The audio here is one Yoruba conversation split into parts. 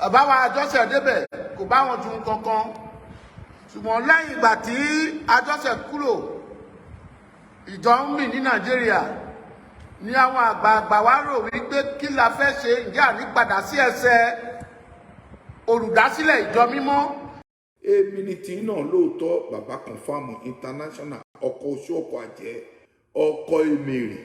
àbáwọn àjọṣe débẹ̀ kò bá wọn ju kankan ṣùgbọ́n lẹ́yìn ìgbà tí àjọṣe kúrò ìjọ ń mì ní Nàìjíríà ní àwọn àgbààgbà wa rò wípé kí la fẹ́ ṣe ǹjẹ́ ànípadà sí ẹsẹ̀ olùdásílẹ̀ ìjọ mímọ́. èmi ni tí náà lóòótọ́ bàbá confam international ọkọ̀ oṣù ọkọ̀ àjẹ́ ọkọ̀ èmèrè.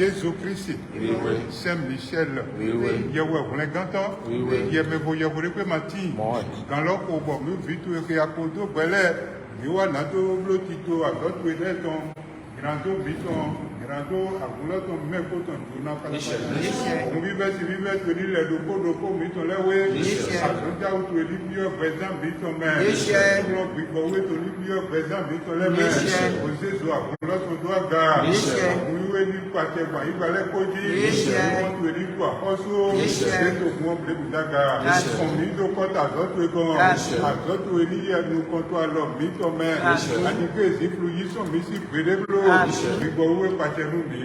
Jésus-Christ, Saint-Michel, Yahweh Ganto, Yemebo Yahweh Mati, Ganloko, Vito et Akodo, Belé, Yoanato, Blotito, Agot Wedeton, Grando Viton, Grando, Agulaton, Mekoton, Dunaka, on vivait si vivait tenir les locaux, Mito Lewe, Akonta ou Elibio, Président Viton, mais, Bigowé, Olibio, Président Viton Lewe, José Zoa, Agulaton Doaga, ni pàṣẹ wà ìgbàlẹ̀ kọjí wọ́n tó ní kó àkọ́só ètò wọn bẹ̀rẹ̀ dága ọ̀mí tó kọ́ta àzọ́tò gan àzọ́tò eníyẹnu kan tó alọ mí tọ́ mẹ́ àníkè sí fluyísàn mi sí gbèdébúrò ìgbọ̀ owó pàṣẹ nù mí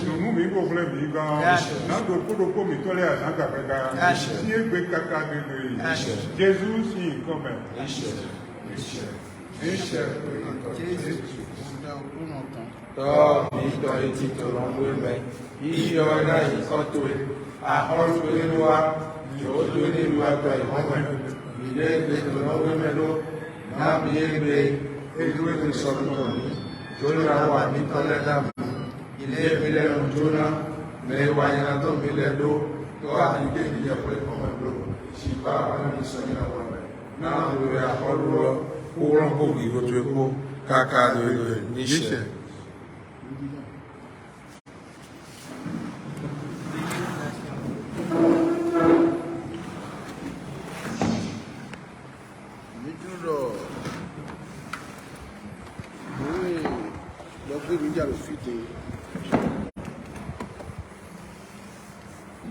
nùnú mi kò fúnlẹ̀ mí gan náà tó kódókó mi tọ́lẹ̀ àzága fẹ́ga sí égbé kaka nínú yìí Jésù sí nǹkan mẹ́. Tọ́ ìtọ́ etí tó lọ ń wé mẹ́, yíyọ ọ̀dá ìkọ́tò ẹ̀, àhọ́rùn nínú wa, yóò tó nínú àgbà ìwọ̀n ilé ìgbé tó lọ wé mẹ́ ló, náà bí égbé ìlú èdè sọ̀rọ̀ ní, jóná wà ní tọ́lẹ́dà mú, ilé ìbílẹ̀ ń jóná, mẹ́wàá yẹn tó mílẹ̀ ló, tó àdígbé ìyẹ̀pọ̀ ìfọ̀mọ̀ ló, ṣìbá àwọn ìsọ̀yìn àwọn rẹ̀, náà lórí àkọlù rọ, kó rán kó ìwò tó epo, káàkà lórí níṣẹ́.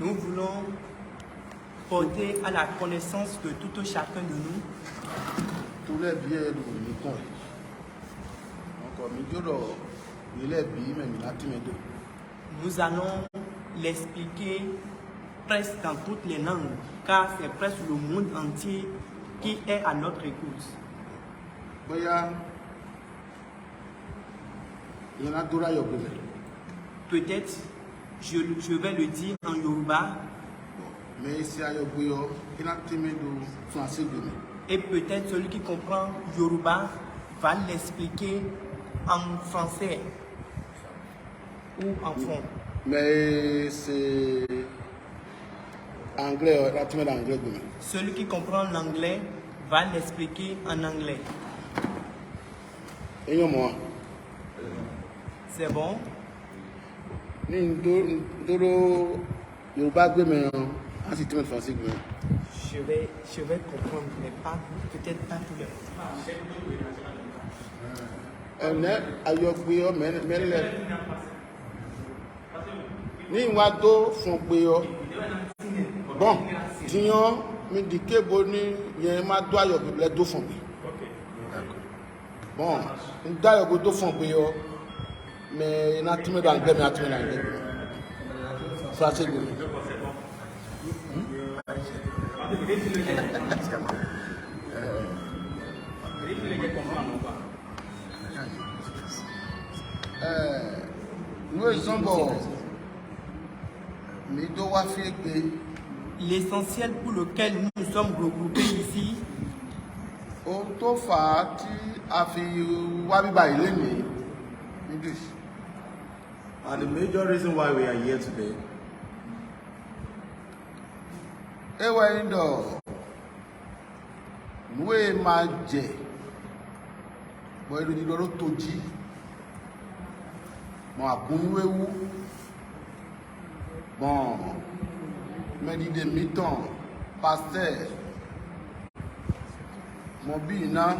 Nous voulons porter à la connaissance de tout chacun de nous Nous allons l'expliquer presque dans toutes les langues, car c'est presque le monde entier qui est à notre écoute. Peut-être, je vais le dire en Yoruba. Et peut-être celui qui comprend Yoruba va l'expliquer en français ou en fond. Mais c'est anglais, anglais. Celui qui comprend l'anglais va l'expliquer en anglais. Et moi. C'est bon? Je vais comprendre, mais pas, peut-être pas tout le bon, tiens, me dit que boni, il y a un matou à les deux fonds. Bon, une taille au deux fonds, mais il y a un timide dans le game, il y a un timide dans le game. Ça, c'est good. Nous sommes bons. L'essentiel pour lequel nous sommes regroupés ici, and the major reason why we are here today bon, me dit de mi-temps, pasteur, mon bina,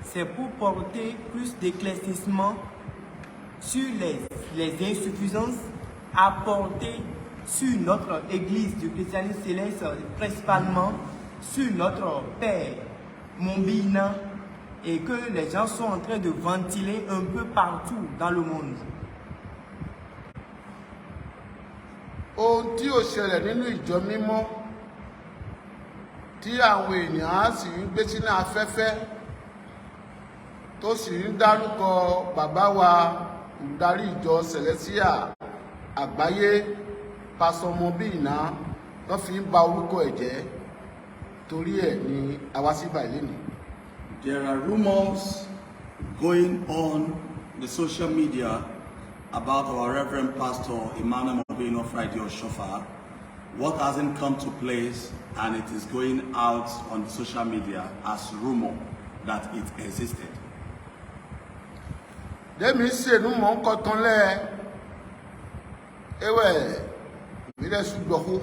c'est pour porter plus d'éclaircissement sur les insuffisances apportées sur notre Église du christianisme céleste, principalement sur notre Père Mombina, et que les gens sont en train de ventiler un peu partout dans le monde. Ohun tí ó ṣẹlẹ̀ nínú ìjọ mímọ́ tí àwọn èèyàn á sì ń gbé sínú afẹ́fẹ́ tó sì ń dárúkọ bàbá wa olùdarí ìjọ Celestia àgbáyé Pastor Mobina tó fi ń ba orúkọ ẹ̀ jẹ́ torí ẹ̀ ni àwa sí báyìí lénìí. There are rumors going on the social media about our Reverend Pastor Emmanuel Mobino Friday Oshofa. What hasn't come to place, and it is going out on the social media as rumor that it existed. Demi se nu mo nko tan le ewe mi le su gboku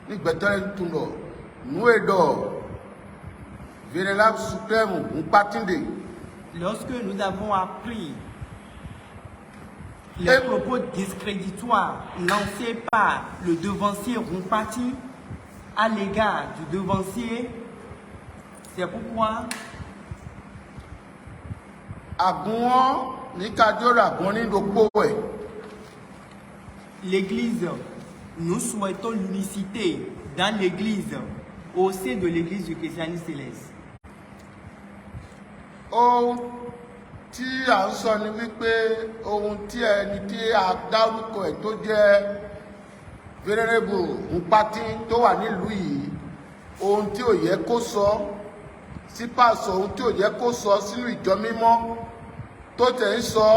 ni gbetare tun lo nu edo Vénérable suprême Mpatinde. Lorsque nous avons appris les propos discréditoires lancés par le devancier Mpati à l'égard du devancier, c'est pourquoi l'Église, nous souhaitons l'unicité dans l'Église, au sein de l'Église du christianisme céleste. Ohun tí a ń sọ ni wípé ohun tí ẹni tí a dárúkọ ẹ̀ tó jẹ́ Venerable Mpati tó wà nílùú yìí, ohun tí ò yẹ kó sọ sí pásọ, ohun tí ò yẹ kó sọ sínú ìjọ mímọ́ tó tẹ̀ ń sọ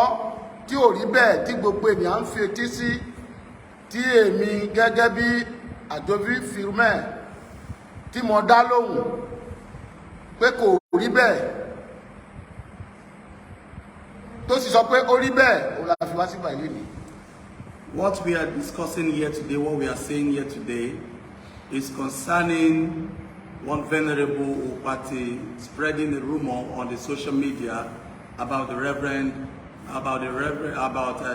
tí ò rí bẹ́ẹ̀ tí gbogbo ènìyàn ń fi etí sí, tí èmi gẹ́gẹ́ bí Àjọbí Firmin tí mo dá lóhùn pé kò rí bẹ́ẹ̀ tó sì sọ pé ó rí bẹ́ẹ̀ ó la fi wá sí báyìí ni. What we are discussing here today, what we are saying here today, is concerning one venerable Upati spreading a rumor on the social media about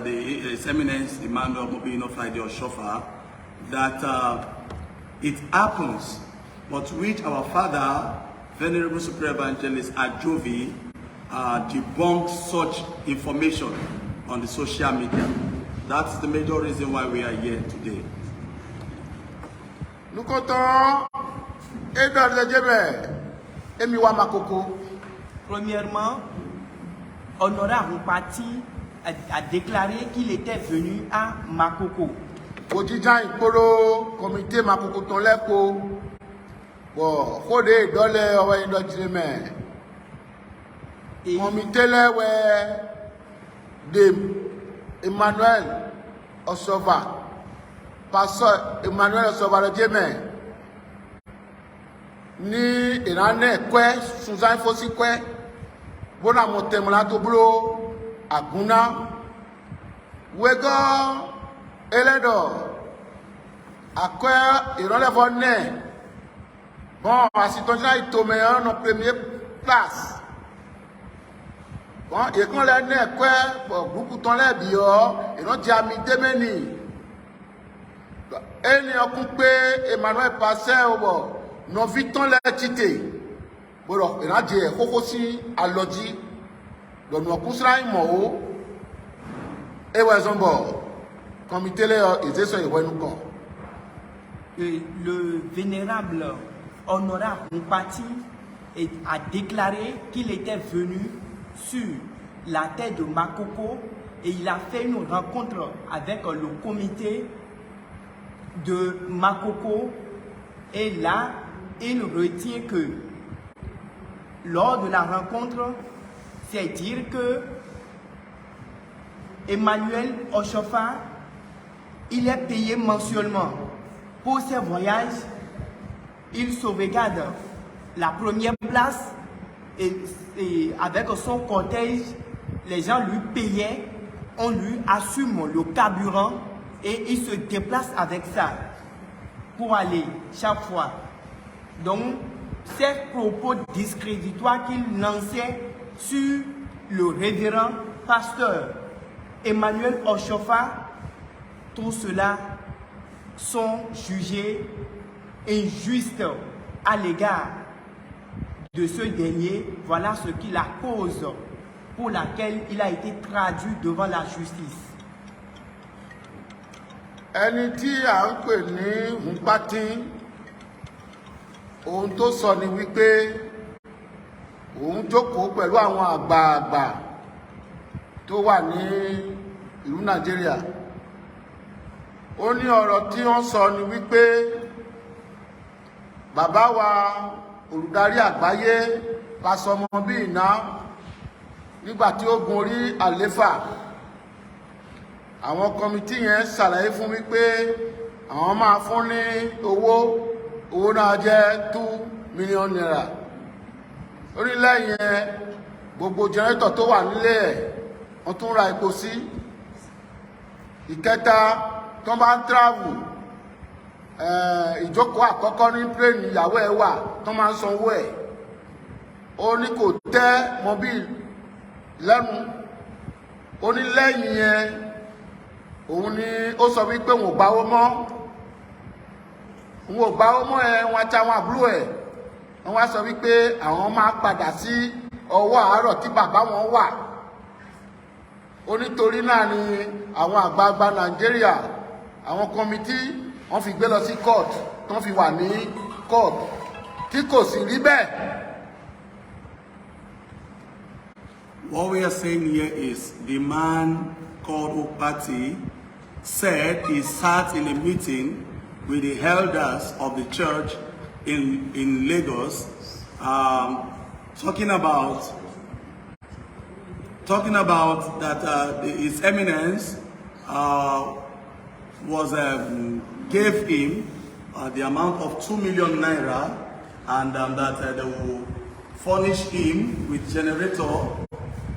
His Eminence Emmanuel Mobino Friday Oshofa, that it happens, but which our father, Venerable Super Evangelist Ajovi, debunked such information on the social media. That's the major reason why we are here today. Nous comptons Edouard Djebe et Miwa Makoko. Premièrement, Honorable Mpati a déclaré qu'il était venu à Makoko. Ojijan Ikoro, comité Makoko Tonleko. Bon, Kode Dole Owe Indojime. Comité Lewe de Emmanuel Osova. Pasteur Emmanuel Osova le Djeme. Ni Irane Kwe, Suzanne Fossi Kwe. Bona Motemla Toblo, Aguna. Wego Eledo. Akwe Irolevone. Bon, assistance est tombé en première place. Bon, et quand les nez, quoi, beaucoup de temps les bio, et non, Diami Demeni. Et nous avons coupé Emmanuel Passé, nous avons vu tant les tités. Bon, et nous avons dit, il faut aussi à l'odi, donc nous avons poussé un mot, et nous avons comité les étés sur les nous. Le vénérable Honorable Mpati a déclaré qu'il était venu sur la terre de Makoko et il a fait une rencontre avec le comité de Makoko et là, il retient que lors de la rencontre, c'est dire que Emmanuel Oshofa, il est payé mensuellement pour ses voyages. Il sauvegarde la première place et avec son cortège, les gens lui payaient, on lui assume le carburant et il se déplace avec ça pour aller chaque fois. Donc, ces propos discréditoires qu'il lançait sur le révérend pasteur Emmanuel Oshofa, tout cela sont jugés injuste à l'égard de ce dernier. Voilà ce qui est la cause pour laquelle il a été traduit devant la justice. Ẹni tí à ń pè ní Mpati, ohun tó sọ ni wípé òun jókòó pẹ̀lú àwọn àgbààgbà tó wà ní ìlú Nàìjíríà. Ó ní ọ̀rọ̀ tí wọ́n sọ ni wípé bàbá wa olùdarí àgbáyé Pasọmọ bí iná nígbàtí ó gun orí àléfà, àwọn kọmitì yẹn ṣàlàyé fún mi pé àwọn máa fún ní owó náà jẹ́ 2 million naira. Orílẹ̀ yẹn gbogbo jẹnẹrétọ̀ tó wà nílé ẹ̀ wọ́n tún ra epo sí. Ìkẹta tó bá ń travel, ìjókòó àkọ́kọ́ ní plane ìyàwó ẹ̀ wà tó máa ń sanwó ẹ̀. Ó ní kò tẹ́ mọ́bíl lẹ́nu. Ó ní lẹ́yìn yẹn òun ni ó sọ wípé wọn ò gbáwó mọ́. Wọn ò gbáwó mọ́ ẹ̀, wọn àti àwọn àbúrò ẹ̀. Wọ́n wá sọ wípé àwọn máa padà sí ọwọ́ àárọ̀ tí bàbá wọn wà. Ó nítorí náà ni àwọn àgbààgbà Nàìjíríà, àwọn kọmitì wọ́n fi gbé lọ sí court, tán fi wà ní court tí kò sì rí bẹ́ẹ̀. What we are saying here is the man called Opati said he sat in a meeting with the elders of the church in Lagos, talking about that His Eminence gave him the amount of 2 million naira, and that they will furnish him with generator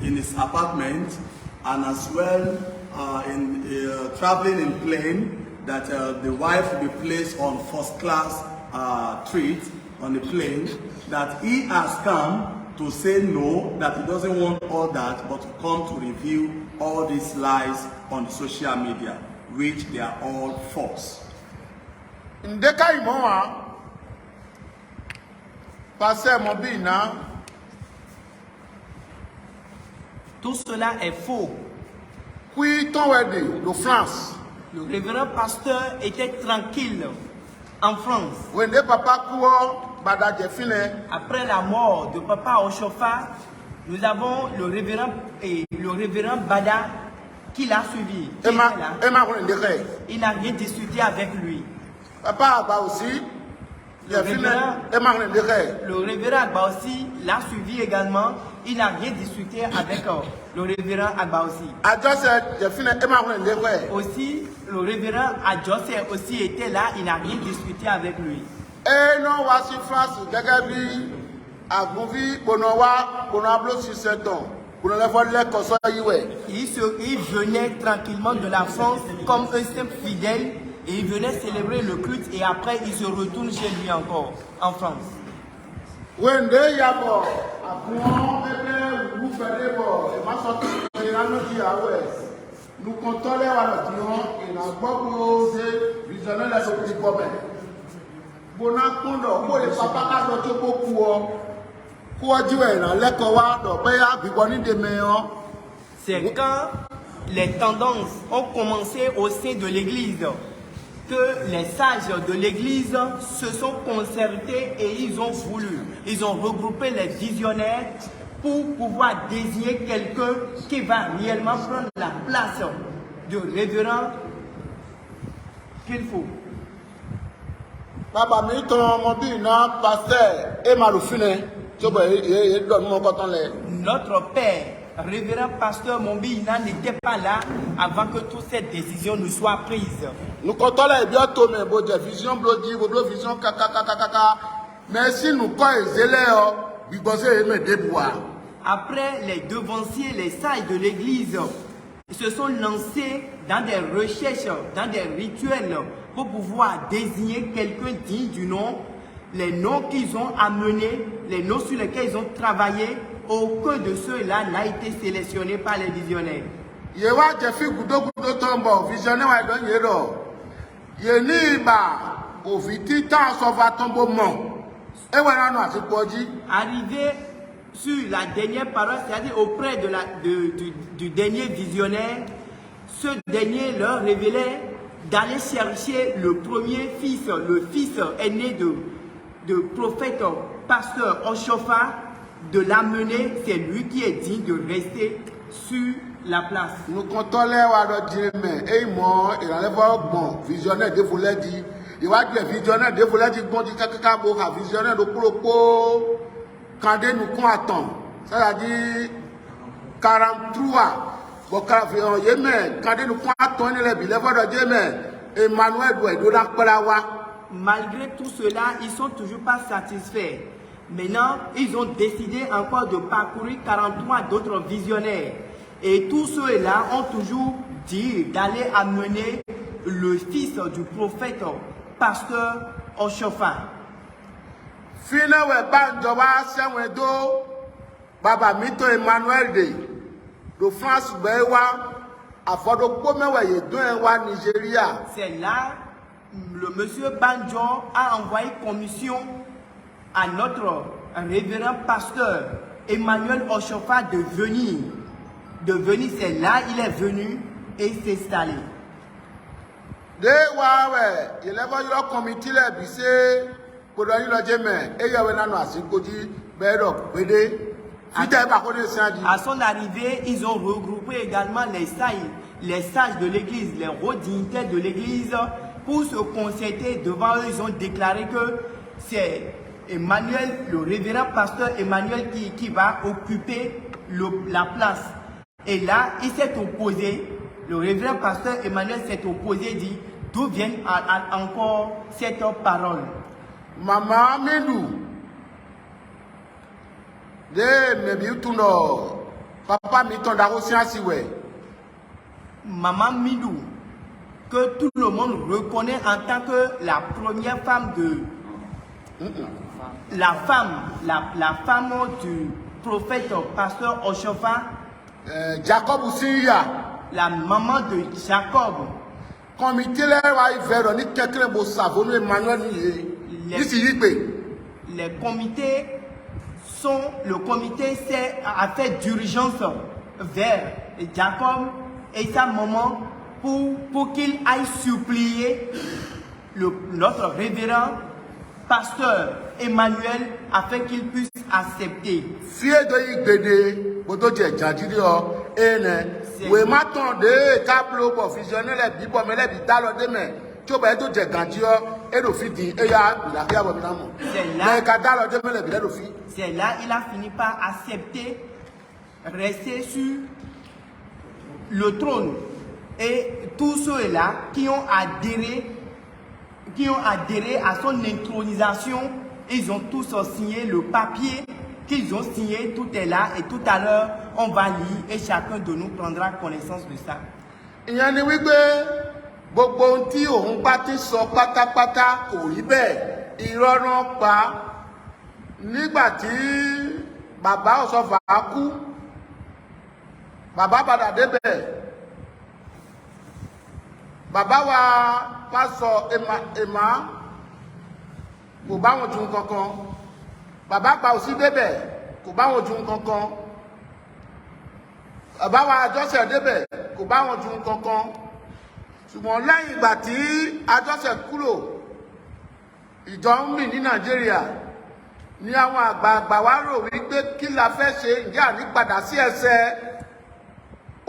in his apartment, and as well in traveling in plane, that the wife will be placed on first class treat on the plane, that he has come to say no, that he doesn't want all that, but to come to review all these lies on the social media, which they are all false. ndeka imoa pasteur Mobina. Tout cela est faux. Qui ton wede de France. Le révérend pasteur était tranquille en France. Wende papa kuo bada jefine. Après la mort de papa Oshofa, nous avons le révérend Bada qui l'a suivi. Qui était là. Il n'a rien discuté avec lui. Papa Abba aussi. Le révérend Agba aussi l'a suivi également. Il n'a rien discuté avec le révérend Agba aussi. Aussi, le révérend Adjose aussi était là. Il n'a rien discuté avec lui. Et non, voici France, Gagabi, Agouvi, Bonowa, Bonablo sur 7 ans. Il venait tranquillement de la France comme un simple fidèle. Et il venait célébrer le culte et après il se retourne chez lui encore, en France. Nous comptons les Waladions et nous avons visionné la Sophie Gomez. Bonacondo, pour les papas qui ont beaucoup, c'est quand les tendances ont commencé au sein de l'Église que les sages de l'Église se sont concertés et ils ont regroupé les visionnaires pour pouvoir désigner quelqu'un qui va réellement prendre la place du révérend qu'il faut. Papa Milton Mobina, pasteur et Maloufine, notre père, révérend pasteur Mombina, n'était pas là avant que toutes ces décisions ne soient prises. Nous comptons les bientôt, mais bon, vision blodi, vision kaka. Merci, nous quand après, les devanciers, les sages de l'église se sont lancés dans des recherches, dans des rituels pour pouvoir désigner quelqu'un digne du nom. Les noms qu'ils ont amenés, les noms sur lesquels ils ont travaillé, aucun de ceux-là n'a été sélectionné par les visionnaires. Arrivé sur la dernière parole, c'est-à-dire auprès du dernier visionnaire, ce dernier leur révélait d'aller chercher le premier fils, le fils aîné de prophète pasteur Oshofa, de l'amener, c'est lui qui est digne de rester sur la place. Nous comptons les Wadodjime, et moi, il allait voir bon, visionnaire de vous l'a dit. Il va dire visionnaire de vous l'a dit, bon, dit Kakabo, visionnaire de Koulopo, quand nous comptons, c'est-à-dire 43. Bon, quand nous comptons, les Emmanuel doit être là. Malgré tout cela, ils ne sont toujours pas satisfaits. Maintenant, ils ont décidé encore de parcourir 43 d'autres visionnaires. Et tous ceux-là ont toujours dit d'aller amener le fils du prophète, pasteur Oshofa. Finalement, Baba Mito Emmanuel de France, Nigeria. C'est là le monsieur Banjo a envoyé commission à notre révérend pasteur Emmanuel Oshofa de venir. C'est là il est venu et s'est installé. À son arrivée, ils ont regroupé également les sages de l'église, les hauts dignitaires de l'église, pour se concerter devant eux. Ils ont déclaré que c'est Emmanuel, le révérend pasteur Emmanuel qui va occuper la place. Et là, il s'est opposé, le révérend pasteur Emmanuel s'est opposé, dit, d'où viennent encore cette parole. Maman Médou, Papa Miton Darosiasiwe. Maman Midou, que tout le monde reconnaît en tant que la première femme la femme du prophète pasteur Oshofa. Jacob Ousiya. La maman de Jacob. comité lẹ́wà ìfẹ́rọ̀ ní kẹ́kẹ́rẹ́ bó sàbónú Emmanuel nìyí sì yí pé. Les comités sont, le comité a fait d'urgence vers Jacob et sa maman pour qu'il aille supplier notre révérend pasteur Emmanuel afin qu'il puisse accepter. Fiedo igbede boto je jajiri o ene we matonde tableau professionnel bi bo mele bi dalo de me tí ó bá to je ganji o e do fi din e ya ila ki abo mi na mo me ka dalo de mele bi do fi. C'est là il a fini par accepter rester sur le trône et tous ceux-là qui ont adhéré à son intronisation, ils ont tous signé le papier qu'ils ont signé, tout est là et tout à l'heure on va lire et chacun de nous prendra connaissance de ça. Ìyẹn ni wípé gbogbo ohun tí òun bá ti sọ pátápátá kò rí bẹ́ẹ̀ irọ́ rán pa nígbà tí bàbá Ọ̀ṣọ́fà kú bàbá padà débẹ̀ bàbá wa pásọ Emma kò bá wọn ju kankan bàbá pa òsì débẹ̀ kò bá wọn ju kankan bàbá wa Àjọṣe débẹ̀ kò bá wọn ju kankan ṣùgbọ́n lẹ́yìn ìgbà tí Àjọṣe kúrò ìjọ ń mì ní Nàìjíríà ní àwọn àgbààgbà wa rò wípé kí la fẹ́ ṣe ǹjẹ́ àní padà sí ẹsẹ̀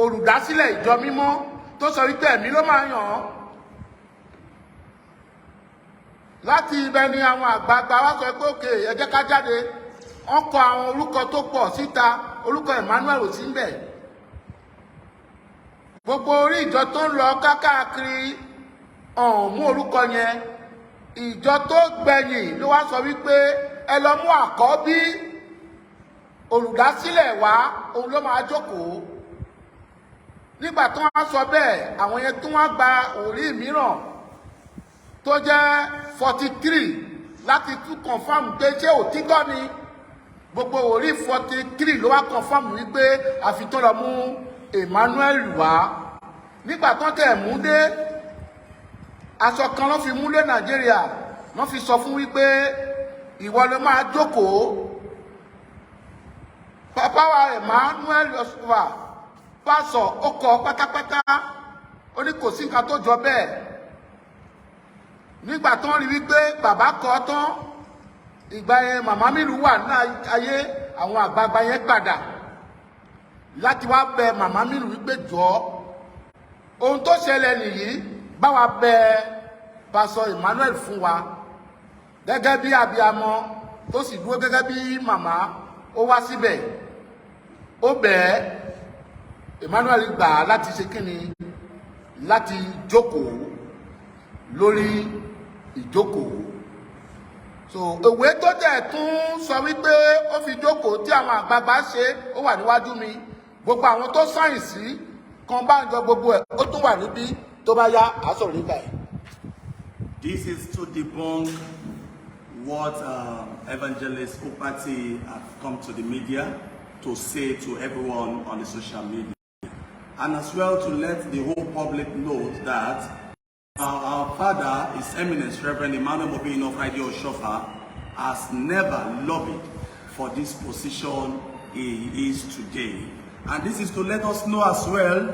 olùdásílẹ̀ ìjọ mímọ́ tó sọ wípé ẹ̀mí ló máa yàn án láti ibẹ̀ ni àwọn àgbààgbà wa sọ pé òkè ẹ jẹ́ ká jáde wọ́n kọ àwọn orúkọ tó pọ̀ síta orúkọ Emmanuel ò sí ń bẹ̀ gbogbo orí ìjọ tó ń lọ káàkiri ọ̀hún mú orúkọ yẹn ìjọ tó gbẹ̀yìn ló wá sọ wípé ẹ lọ mú àkọ́bí olùdásílẹ̀ wá òun ló máa jókòó nígbà tó wọ́n sọ bẹ́ẹ̀ àwọn yẹn tó wọ́n gba orí mìíràn tó jẹ́ 43 láti tún confam pé ṣé òtítọ́ ni gbogbo orí 43 ló wá confam wípé àfitán lọ mú Emmanuel wá nígbà tó tẹ̀ mú dé aṣọ kan ló fi mú lé Nàìjíríà wọ́n fi sọ fún wípé ìwọ ló máa jókòó bàbá wa Emmanuel Ọ̀ṣọ́fà pásọ ó kọ pátápátá ó ní kò sí nǹkan tó jọ bẹ́ẹ̀ nígbà tó ń rí wípé bàbá kọ tán ìgbà yẹn màmá mi wà ní ayé àwọn àgbààgbà yẹn padà láti wá bẹ màmá mi wípé jọ ohun tó ṣẹlẹ̀ nìyí bá wa bẹ pásọ Emmanuel fún wa gẹ́gẹ́ bí abiyamọ tó sì dúró gẹ́gẹ́ bí màmá ó wá síbẹ̀ ó bẹ̀ẹ́ Emmanuel gbà láti ṣe kíni láti jókòó lórí ìjókòó so ìwé tó jẹ́ tún sọ wípé ó fi jókòó tí àwọn àgbààgbà ṣe ó wà níwájú mi gbogbo àwọn tó sáyìn sí kan bá ń jọ gbogbo ẹ̀ ó tún wà níbí tó bá yá àásọ̀rọ̀ nígbà ẹ̀. This is to debunk what Evangelist Opati have come to the media to say to everyone on the social media. And as well to let the whole public know that our father, His Eminence Reverend Emmanuel Mobino Friday Ọ̀ṣọ́fà, has never lobbied for this position he is today. And this is to let us know as well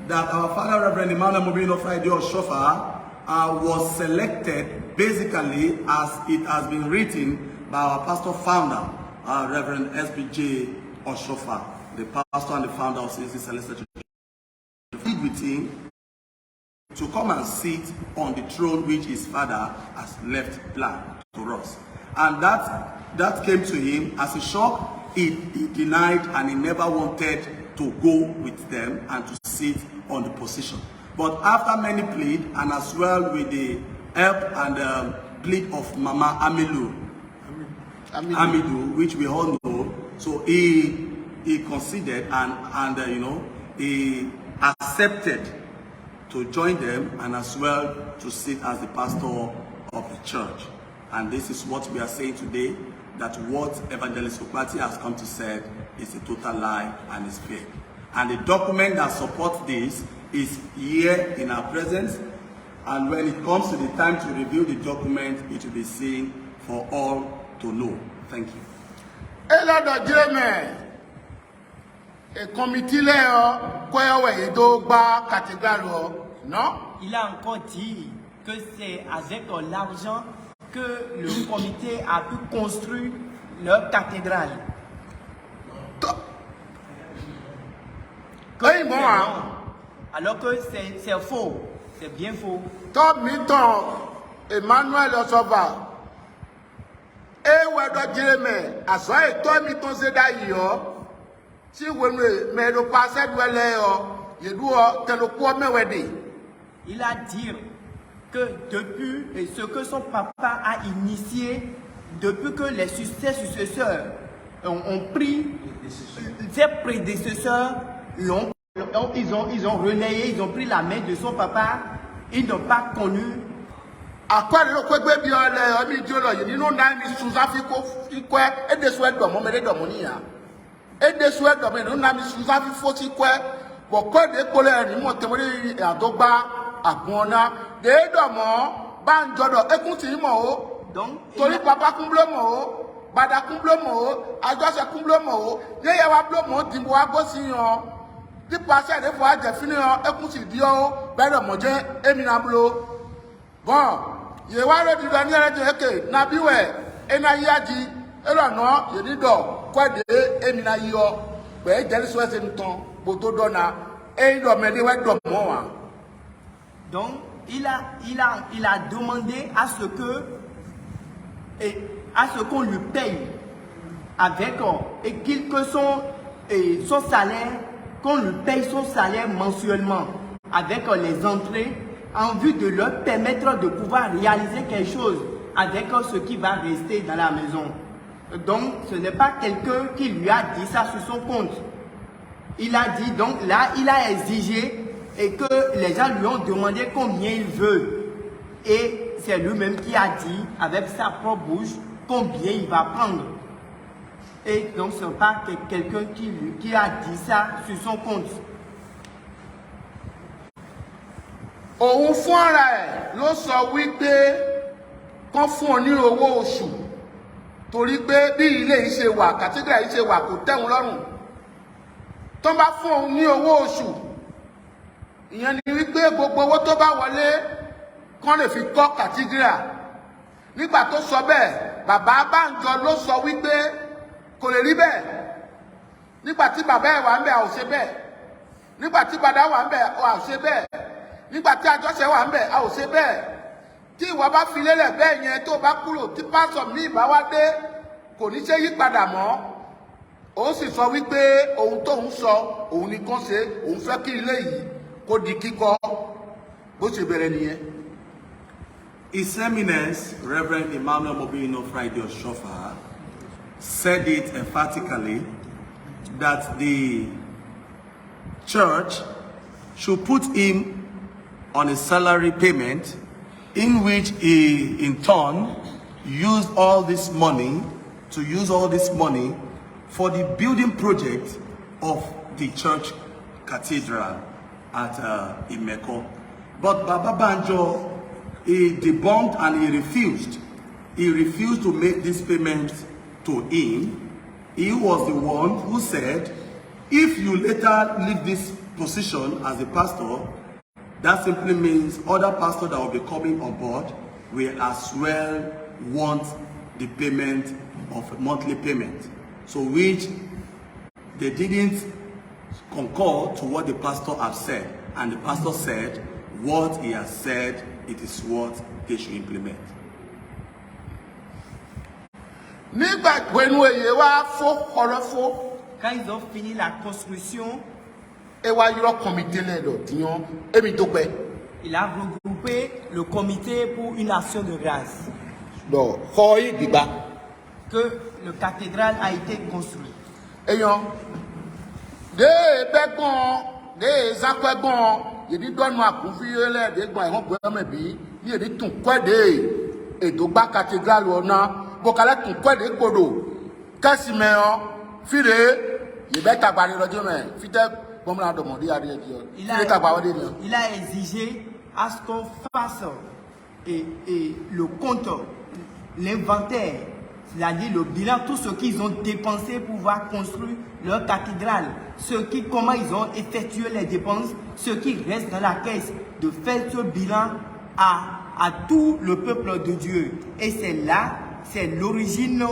that our father, Reverend Emmanuel Mobino Friday Ọ̀ṣọ́fà, was selected basically as it has been written by our pastor founder, Reverend SBJ Ọ̀ṣọ́fà, the pastor and the founder of CAC Celestial Church. With him to come and sit on the throne which his father has left blank to us. And that came to him as a shock. He denied and he never wanted to go with them and to sit on the position. But after many plead, and as well with the help and plead of Mama Amidu, which we all know, so he considered and he accepted to join them and as well to sit as the pastor of the church. And this is what we are saying today, that what Evangelist Opati has come to say is a total lie and is fake. And the document that supports this is here in our presence. And when it comes to the time to review the document, it will be seen for all to know. Thank you. Et là, dans Jérémie, et comité là, quoi ouais, do ba cathédrale, non? Il a encore dit que c'est avec l'argent que le comité a pu construire leur cathédrale. Oui, bon, hein. Alors que c'est faux, c'est bien faux. Top mi-temps, Emmanuel Osova. Et ouais, dans Jérémie, à soi, et toi, mi-temps, c'est d'ailleurs. Si vous me le passez, vous allez, je dois te le quoi, mais ouais, il a dit que depuis ce que son papa a initié, depuis que ses successeurs ont pris, ses prédécesseurs ils ont relayé, ils ont pris la main de son papa, ils n'ont pas connu. À quoi le quoi bien les amis Dieu là, il nous n'a mis sous Afrique quoi et des souhaits de mon mais de mon et des souhaits de mon nous n'a mis sous Afrique faut quoi bon quoi des colères ni mon témoigner à Dogba à Gona des domons banjodo écoutez moi Donc Toli papa kumble mo bada kumble mo adose kumble mo ye ya wa blo mo dimbo agosi yon di passé des fois j'ai fini yon écoutez dio ben mo je emina blo bon ye wa le divani ara je ke na biwe ena yaji elo no ye ni do kwa de emina yo be jeli so se nton boto dona e do me de we do mo wa. Donc il a demandé à ce qu'on lui paye avec et que son salaire, qu'on lui paye son salaire mensuellement avec les entrées en vue de leur permettre de pouvoir réaliser quelque chose avec ce qui va rester dans la maison. Donc ce n'est pas quelqu'un qui lui a dit ça sur son compte. Il a dit, donc là il a exigé et que les gens lui ont demandé combien il veut. Et c'est lui-même qui a dit, avec sa propre bouche, combien il va prendre. Et donc ce n'est pas quelqu'un qui a dit ça sur son compte. Òun fún ara ẹ̀ ló sọ wípé kán fún ọ ní owó oṣù torí pé bí ilé yìí ṣe wà kàtígà yìí ṣe wà kò tẹ́wọn lọ́rùn tó bá fún òun ní owó oṣù ìyẹn ni wípé gbogbo owó tó bá wọlé kán lè fi kọ́ kàtígà nígbà tó sọ bẹ́ẹ̀ bàbá Bánjọ ló sọ wípé kò lè rí bẹ́ẹ̀ nígbà tí bàbá ẹ̀ wà ń bẹ̀ a ò ṣe bẹ́ẹ̀ nígbà tí bàdá wà ń bẹ̀ a ò ṣe bẹ́ẹ̀ nígbà tí àjọṣe wà ń bẹ̀ a ò ṣe bẹ́ẹ̀ tí ìwọ bá fi lélẹ̀ bẹ́ẹ̀ yẹn tó bá kúrò tí pásọ̀ míì bá wá dé kò ní ṣe yí padà mọ́ ó sì sọ wípé ohun tóun sọ òun ni kán ṣe òun fẹ́ kí ilé yìí kó di kíkọ́ bó ṣe bẹ̀rẹ̀ nìyẹn. His Eminence, Reverend Emmanuel Mobino Friday Oshofa, said it emphatically that the church should put him on a salary payment in which he in turn used all this money for the building project of the church cathedral at Imeko. But Baba Banjo, he debunked and he refused. He refused to make this payment to him. He was the one who said, if you later leave this position as a pastor, that simply means other pastors that will be coming on board will as well want the payment of monthly payment. So which they didn't concur to what the pastor had said. And the pastor said, what he has said, it is what they should implement. Quand ils ont fini la construction, il a regroupé le comité pour une action de grâce. Que le cathédrale a été construit. Il a exigé à ce qu'on fasse et le compte, l'inventaire, c'est-à-dire le bilan, tout ce qu'ils ont dépensé pour pouvoir construire leur cathédrale, comment ils ont effectué les dépenses, ce qui reste dans la caisse, de faire ce bilan à tout le peuple de Dieu. Et c'est là, c'est l'origine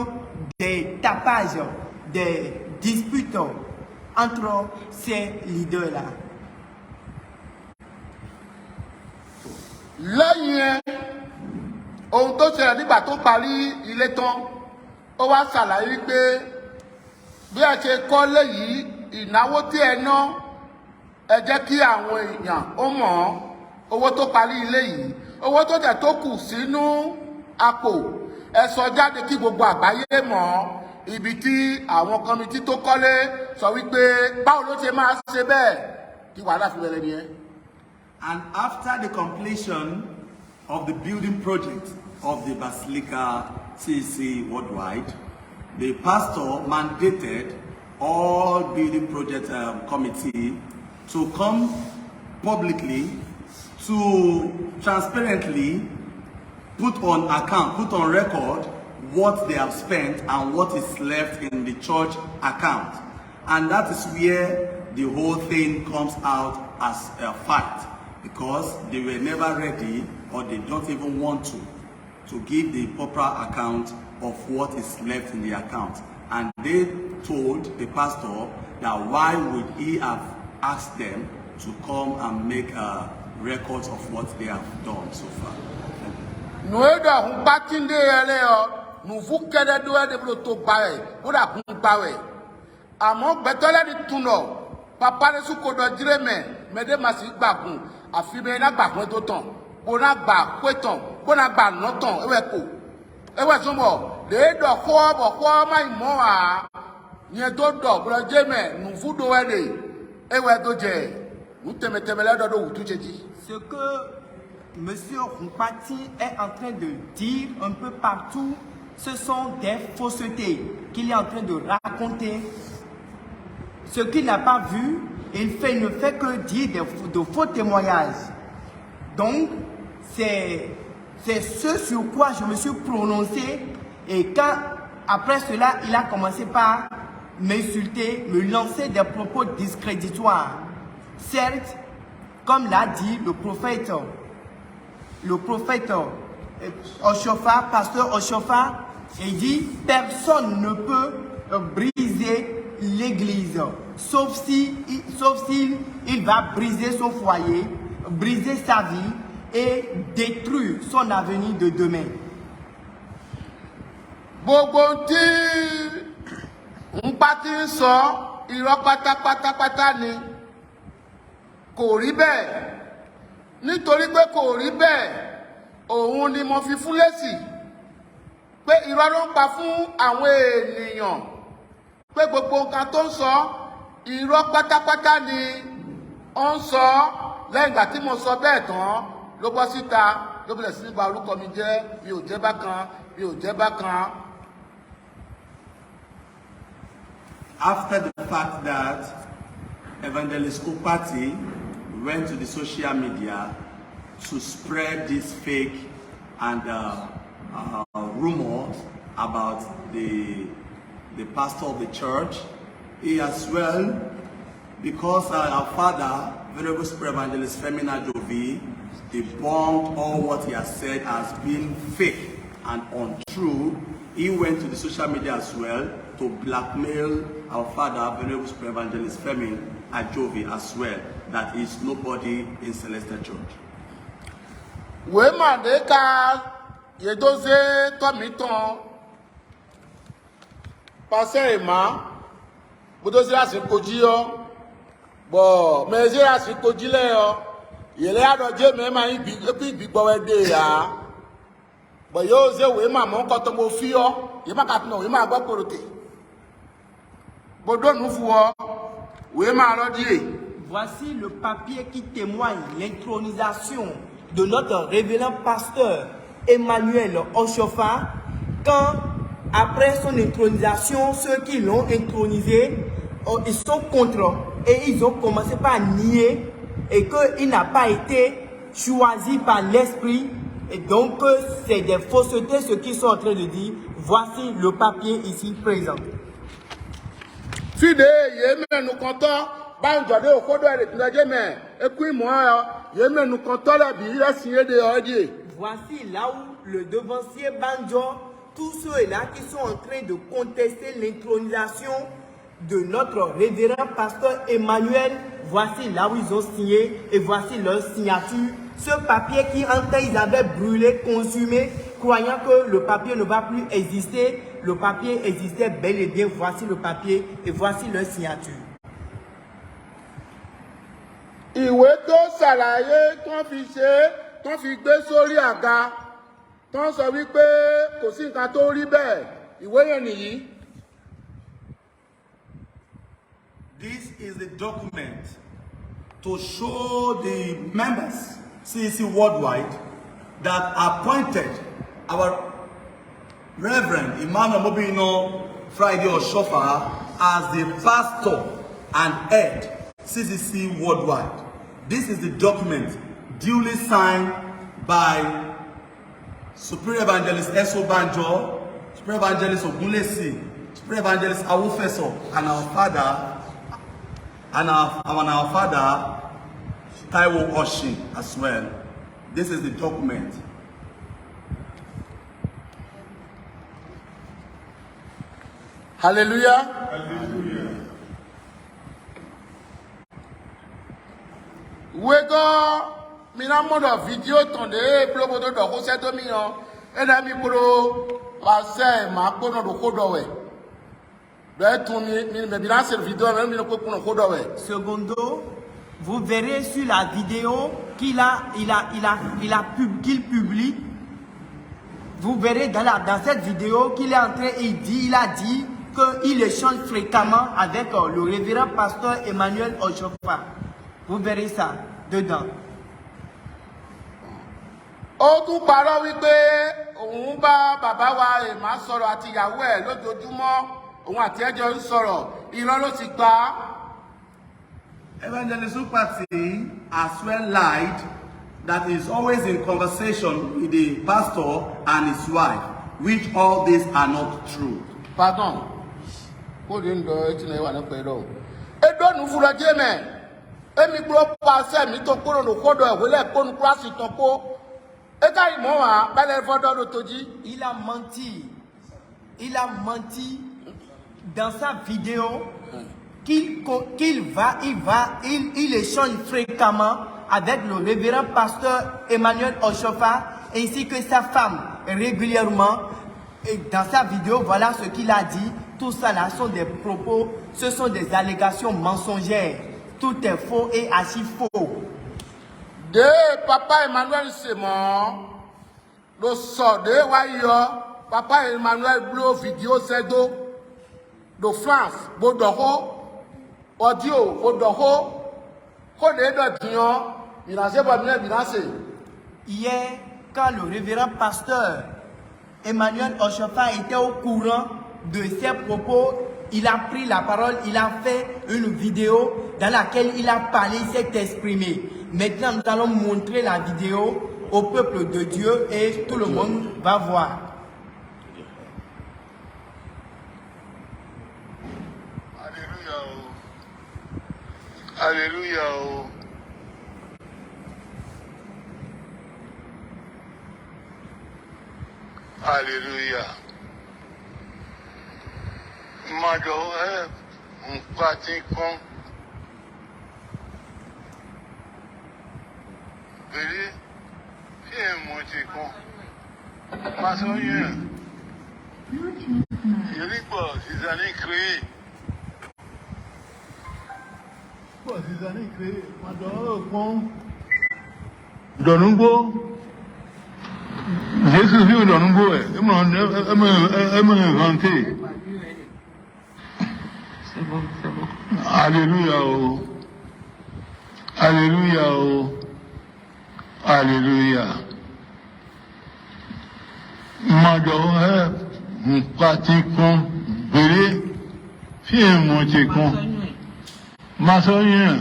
des tapages, des disputes entre ces leaders-là. Lẹ́yìn ohun tó ṣẹlẹ̀ nígbà tó parí ilé tán, ó wá ṣàlàyé pé bí ẹ ṣe kọ́lé yìí, ìnáwó tí ẹ ná, ẹ jẹ́ kí àwọn èèyàn ó mọ̀ owó tó parí ilé yìí, owó tó jẹ́ tó kù sínú àpò, ẹ sọ jáde kí gbogbo àgbáyé mọ̀ ibi tí àwọn kọmitì tó kọ́lé sọ wípé báwo ló ṣe máa ṣe bẹ́ẹ̀ kí wàhálà fi bẹ̀rẹ̀ nìyẹn. And after the completion of the building project of the Basilica CEC worldwide, the pastor mandated all building project committee to come publicly to transparently put on account, put on record what they have spent and what is left in the church account. And that is where the whole thing comes out as a fact, because they were never ready, or they don't even want to give the proper account of what is left in the account. And they told the pastor that why would he have asked them to come and make records of what they have done so far. Papa ne suko do direme mede masi gbagun afibe na gbagun to tan bona gba kwetan bona gba notan ewe somo de do ko mai mo a yen to do bro jeme nu fudo wede ewe to je nu teme le do wutu cheji. Ce que monsieur Roumpati est en train de dire un peu partout, ce sont des faussetés qu'il est en train de raconter. Ce qu'il n'a pas vu, il ne fait que dire de faux témoignages. Donc, c'est ce sur quoi je me suis prononcé. Et quand, après cela, il a commencé par m'insulter, me lancer des propos discréditoires. Certes, comme l'a dit le prophète Oshofa, pasteur Oshofa, il dit, personne ne peut briser l'église, sauf s'il va briser son foyer, briser sa vie et détruire son avenir de demain. Gbogbo tí ń bá ti ń sọ irọ́ pátápátá ni kò rí bẹ́ẹ̀, nítorí pé kò rí bẹ́ẹ̀ òun ni mo fi fún lésì pé irọ́ ló ń pa fún àwọn ènìyàn. Pé gbogbo nǹkan tó ń sọ irọ́ pátápátá ni ó ń sọ. Lẹ́yìn ìgbà tí mo sọ bẹ́ẹ̀ tán ló bọ́ síta ló bẹ̀rẹ̀ sí ní ba orúkọ mi jẹ́, mi ò jẹ́ bákan. After the fact that Evangelist Roumpati went to the social media to spread this fake and rumors about the pastor of the church, he as well, because our father, Venerable Super Evangelist Femi Ajovi, debunked all what he has said as being fake and untrue, he went to the social media as well to blackmail our father, Venerable Super Evangelist Femi Ajovi as well, that he is nobody in Celestial Church. Wema deka yedoze tomiton passer ma bodozi asikoji yo bo meje asikoji le yo yele adoje me ma igbo wede ya bo yo ze wema mo nkan to mo fi yo ye ma ka tun we ma gbo porote bodo nu fu wo we ma lo die. Voici le papier qui témoigne l'intronisation de notre révérend pasteur Emmanuel Oshofa, quand après son intronisation, ceux qui l'ont intronisé, ils sont contre et ils ont commencé par nier et qu'il n'a pas été choisi par l'esprit. Et donc, c'est des faussetés ce qu'ils sont en train de dire. Voici le papier ici présent. Fide yeme nous content banjo de okodo ele tunaje me ekui mo yeme nous content la bi il a signé de ordie. Voici là où le devancier Banjo, tous ceux-là qui sont en train de contester l'intronisation de notre révérend pasteur Emmanuel, voici là où ils ont signé et voici leur signature. Ce papier qui en temps ils avaient brûlé, consumé, croyant que le papier ne va plus exister, le papier existait bel et bien. Voici le papier et voici leur signature. Ìwé tó ṣàlàyé ton fi gbé sórí àga ton sọ wí pé kò sí nǹkan tó rí bẹ́ẹ̀ ìwé yẹn nìyí. This is the document to show the members CEC worldwide that appointed our Reverend Emmanuel Mobino Friday Oshofa as the pastor and head CCC worldwide. This is the document duly signed by Superior Evangelist Eso Banjo, Superior Evangelist Ogunlesi, Superior Evangelist Awufeso, and our father, Taiwo Oshin as well. This is the document. Hallelujah. Hallelujah. Wego mina modo video tonde plobodo do ko seto mi yon ena mi pro pase ma ko no do ko do we do tun mi me bi na ser video me no ko ko do we. Secondo, vous verrez sur la vidéo qu'il publie. Vous verrez dans cette vidéo qu'il est en train, il a dit qu'il échange fréquemment avec le révérend pasteur Emmanuel Oshofa. Vous verrez ça dedans. Ó tún parọ́ wípé òun bá bàbá wa Emma sọ̀rọ̀ àti ìyàwó ẹ̀ lójoojúmọ́ òun àti ẹjọ́ ń sọ̀rọ̀ irọ́ ló ti pa. Evangelist Upati as well lied that he is always in conversation with the pastor and his wife, which all these are not true. Pardon. Kó lè ń lọ etí náà wà ní pẹ̀lú. Edonu fúra jẹ́mẹ̀. Emi gbọ́ pàṣẹ mi tó kúrò ní kódò ìwélẹ̀ kónú kúrásì tó kó. Eka ìmọ̀ wà bẹ́lẹ̀ fọ́dọ̀ ló tojí. Il a menti dans sa vidéo qu'il échange fréquemment avec le révérend pasteur Emmanuel Oshofa ainsi que sa femme régulièrement. Et dans sa vidéo, voilà ce qu'il a dit. Tout ça là sont des propos, ce sont des allégations mensongères. Tout est faux et archi faux. De papa Emmanuel Simon, le sort de Wayo, papa Emmanuel Blue vidéo c'est de France, Bodoho, audio, Bodoho, Kodé de Dion, il a fait Hier, quand le révérend pasteur Emmanuel Oshofa était au courant de ses propos, il a pris la parole, il a fait une vidéo dans laquelle il a parlé, il s'est exprimé. Maintenant, nous allons montrer la vidéo au peuple de Dieu et tout le monde va voir. Alléluia. Alléluia. Alléluia. Mado un pratiquant. Vedi? Chi è un pratiquant? Ma sono io. Io dico, si sono créé. Quoi, si sono créé? Mado con. Donungo. Jésus vit dans le nouveau, elle m'a inventé. C'est bon. Alléluia. Oh. Alléluia. Oh. Alléluia. Madame, nous pratiquons, verrez, fiez-moi, c'est con. Ma soeur,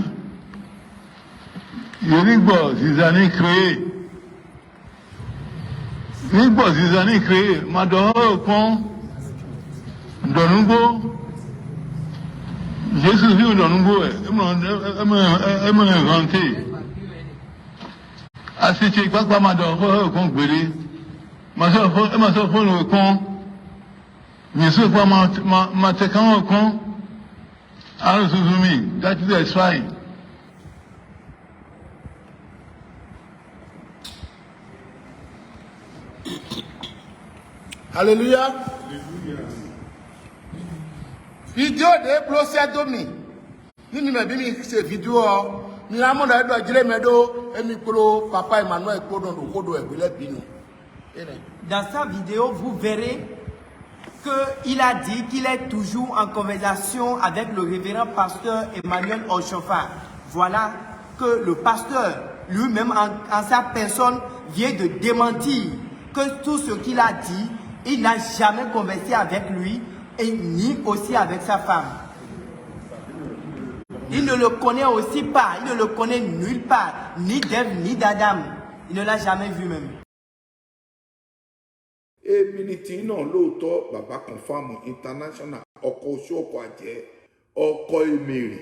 Nígbà Zizani créé. Nígbà Zizani créé. Madoro kan. Donungbo. Jésus vit au Donungbo. Elle m'a inventé. Asiti papa Madoro kan gbélé. Ma soeur pour le con. Yesu kwa matekan kon. Alors Zuzumi. That is fine. Alléluia. Vidéo de procès domi. Ni me bi mi se vidéo ni la mo da do jile medo emi pro papa Emmanuel Kodo do kodo egbele binu. Dans sa vidéo, vous verrez qu'il a dit qu'il est toujours en conversation avec le révérend pasteur Emmanuel Ochofa. Voilà que le pasteur lui-même en sa personne vient de démentir que tout ce qu'il a dit, il n'a jamais conversé avec lui et ni aussi avec sa femme. Il ne le connaît aussi pas, il ne le connaît nulle part, ni d'Ève ni d'Adam. Il ne l'a jamais vu même. Eminiti náà lóòótọ́ bàbá confam international ọkọ̀ oṣù ọkọ̀ àjẹ́ ọkọ̀ emèrè